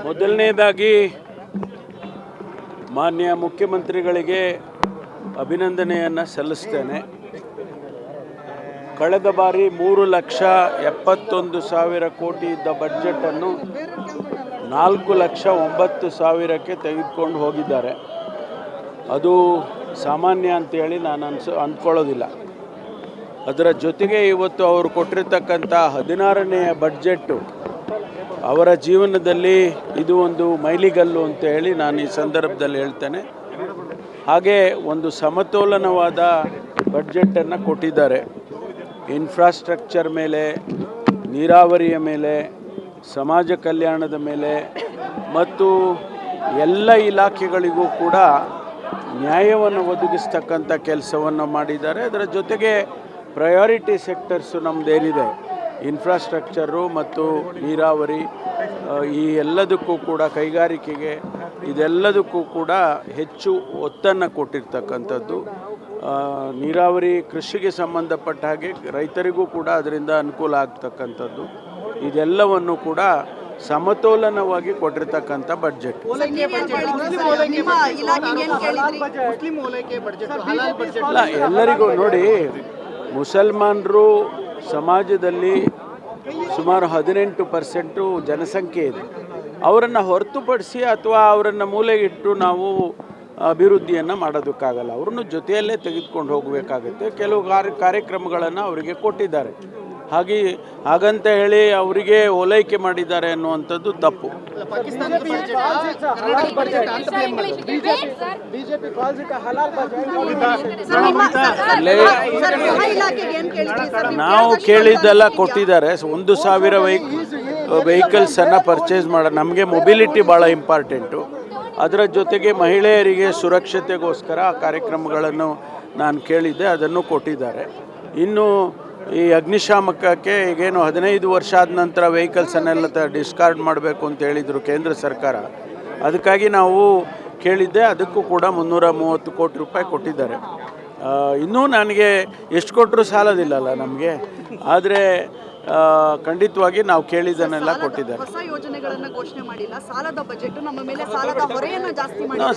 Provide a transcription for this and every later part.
ಮೊದಲನೇದಾಗಿ ಮಾನ್ಯ ಮುಖ್ಯಮಂತ್ರಿಗಳಿಗೆ ಅಭಿನಂದನೆಯನ್ನು ಸಲ್ಲಿಸ್ತೇನೆ. ಕಳೆದ ಬಾರಿ 3,71,000 ಕೋಟಿ ಇದ್ದ ಬಡ್ಜೆಟನ್ನು 4,09,000ಕ್ಕೆ ತೆಗೆದುಕೊಂಡು ಹೋಗಿದ್ದಾರೆ. ಅದು ಸಾಮಾನ್ಯ ಅಂತೇಳಿ ನಾನು ಅಂದ್ಕೊಳ್ಳೋದಿಲ್ಲ. ಅದರ ಜೊತೆಗೆ ಇವತ್ತು ಅವರು ಕೊಟ್ಟಿರ್ತಕ್ಕಂಥ 16ನೇ ಬಡ್ಜೆಟ್ಟು ಅವರ ಜೀವನದಲ್ಲಿ ಇದು ಒಂದು ಮೈಲಿಗಲ್ಲು ಅಂತ ಹೇಳಿ ನಾನು ಈ ಸಂದರ್ಭದಲ್ಲಿ ಹೇಳ್ತೇನೆ. ಹಾಗೆ ಒಂದು ಸಮತೋಲನವಾದ ಬಡ್ಜೆಟನ್ನು ಕೊಟ್ಟಿದ್ದಾರೆ. ಇನ್ಫ್ರಾಸ್ಟ್ರಕ್ಚರ್ ಮೇಲೆ, ನೀರಾವರಿಯ ಮೇಲೆ, ಸಮಾಜ ಕಲ್ಯಾಣದ ಮೇಲೆ ಮತ್ತು ಎಲ್ಲ ಇಲಾಖೆಗಳಿಗೂ ಕೂಡ ನ್ಯಾಯವನ್ನು ಒದಗಿಸ್ತಕ್ಕಂಥ ಕೆಲಸವನ್ನು ಮಾಡಿದ್ದಾರೆ. ಅದರ ಜೊತೆಗೆ ಪ್ರಯಾರಿಟಿ ಸೆಕ್ಟರ್ಸು ನಮ್ಮದೇನಿದೆ, ಇನ್ಫ್ರಾಸ್ಟ್ರಕ್ಚರು ಮತ್ತು ನೀರಾವರಿ, ಈ ಎಲ್ಲದಕ್ಕೂ ಕೂಡ ಕೈಗಾರಿಕೆಗೆ ಇದೆಲ್ಲದಕ್ಕೂ ಕೂಡ ಹೆಚ್ಚು ಒತ್ತನ್ನು ಕೊಟ್ಟಿರ್ತಕ್ಕಂಥದ್ದು. ನೀರಾವರಿ ಕೃಷಿಗೆ ಸಂಬಂಧಪಟ್ಟ ಹಾಗೆ ರೈತರಿಗೂ ಕೂಡ ಅದರಿಂದ ಅನುಕೂಲ ಆಗ್ತಕ್ಕಂಥದ್ದು. ಇದೆಲ್ಲವನ್ನು ಕೂಡ ಸಮತೋಲನವಾಗಿ ಕೊಟ್ಟಿರ್ತಕ್ಕಂಥ ಬಡ್ಜೆಟ್. ಅಲ್ಲ, ಎಲ್ಲರಿಗೂ ನೋಡಿ, ಮುಸಲ್ಮಾನರು ಸಮಾಜದಲ್ಲಿ ಸುಮಾರು 18% ಜನಸಂಖ್ಯೆ ಇದೆ. ಅವರನ್ನು ಹೊರತುಪಡಿಸಿ ಅಥವಾ ಅವರನ್ನು ಮೂಲೆಗಿಟ್ಟು ನಾವು ಅಭಿವೃದ್ಧಿಯನ್ನು ಮಾಡೋದಕ್ಕಾಗಲ್ಲ. ಅವ್ರನ್ನು ಜೊತೆಯಲ್ಲೇ ತೆಗೆದುಕೊಂಡು ಹೋಗಬೇಕಾಗುತ್ತೆ. ಕೆಲವು ಕಾರ್ಯಕ್ರಮಗಳನ್ನು ಅವರಿಗೆ ಕೊಟ್ಟಿದ್ದಾರೆ. ಹಾಗಂತ ಹೇಳಿ ಅವರಿಗೆ ಓಲೈಕೆ ಮಾಡಿದ್ದಾರೆ ಅನ್ನುವಂಥದ್ದು ತಪ್ಪು. ನಾವು ಕೇಳಿದ್ದೆಲ್ಲ ಕೊಟ್ಟಿದ್ದಾರೆ. 1,000 ವೆಹಿಕಲ್ಸನ್ನು ಪರ್ಚೇಸ್ ಮಾಡ. ನಮಗೆ ಮೊಬಿಲಿಟಿ ಭಾಳ ಇಂಪಾರ್ಟೆಂಟು. ಅದರ ಜೊತೆಗೆ ಮಹಿಳೆಯರಿಗೆ ಸುರಕ್ಷತೆಗೋಸ್ಕರ ಕಾರ್ಯಕ್ರಮಗಳನ್ನು ನಾನು ಕೇಳಿದ್ದೆ, ಅದನ್ನು ಕೊಟ್ಟಿದ್ದಾರೆ. ಇನ್ನು ಈ ಅಗ್ನಿಶಾಮಕಕ್ಕೆ ಈಗೇನು 15 ವರ್ಷ ಆದ ನಂತರ ವೆಹಿಕಲ್ಸನ್ನೆಲ್ಲ ಡಿಸ್ಕಾರ್ಡ್ ಮಾಡಬೇಕು ಅಂತ ಹೇಳಿದರು ಕೇಂದ್ರ ಸರ್ಕಾರ. ಅದಕ್ಕಾಗಿ ನಾವು ಕೇಳಿದ್ದೆ, ಅದಕ್ಕೂ ಕೂಡ 330 ಕೋಟಿ ರೂಪಾಯಿ ಕೊಟ್ಟಿದ್ದಾರೆ. ಇನ್ನೂ ನನಗೆ ಎಷ್ಟು ಕೊಟ್ಟರೂ ಸಾಲದಿಲ್ಲಲ್ಲ ನಮಗೆ. ಆದರೆ ಖಂಡಿತವಾಗಿ ನಾವು ಕೇಳಿದ್ದನ್ನೆಲ್ಲ ಕೊಟ್ಟಿದ್ದಾರೆ.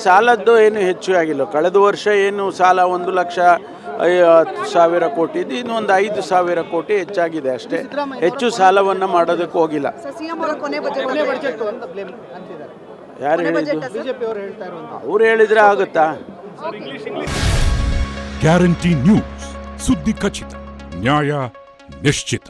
ಸಾಲದ್ದು ಏನು ಹೆಚ್ಚು ಆಗಿಲ್ಲ. ಕಳೆದ ವರ್ಷ ಏನು ಸಾಲ 1,50,000 ಕೋಟಿ ಇದ್ದು, ಇನ್ನೊಂದು 5,000 ಕೋಟಿ ಹೆಚ್ಚಾಗಿದೆ ಅಷ್ಟೇ. ಹೆಚ್ಚು ಸಾಲವನ್ನು ಮಾಡೋದಕ್ಕೆ ಹೋಗಿಲ್ಲ. ಯಾರು ಹೇಳಿದ್ದು? ಅವ್ರು ಹೇಳಿದ್ರೆ ಆಗುತ್ತಾ? ಗ್ಯಾರಂಟಿ ನ್ಯೂಸ್, ಸುದ್ದಿ ಖಚಿತ, ನ್ಯಾಯ ನಿಶ್ಚಿತ.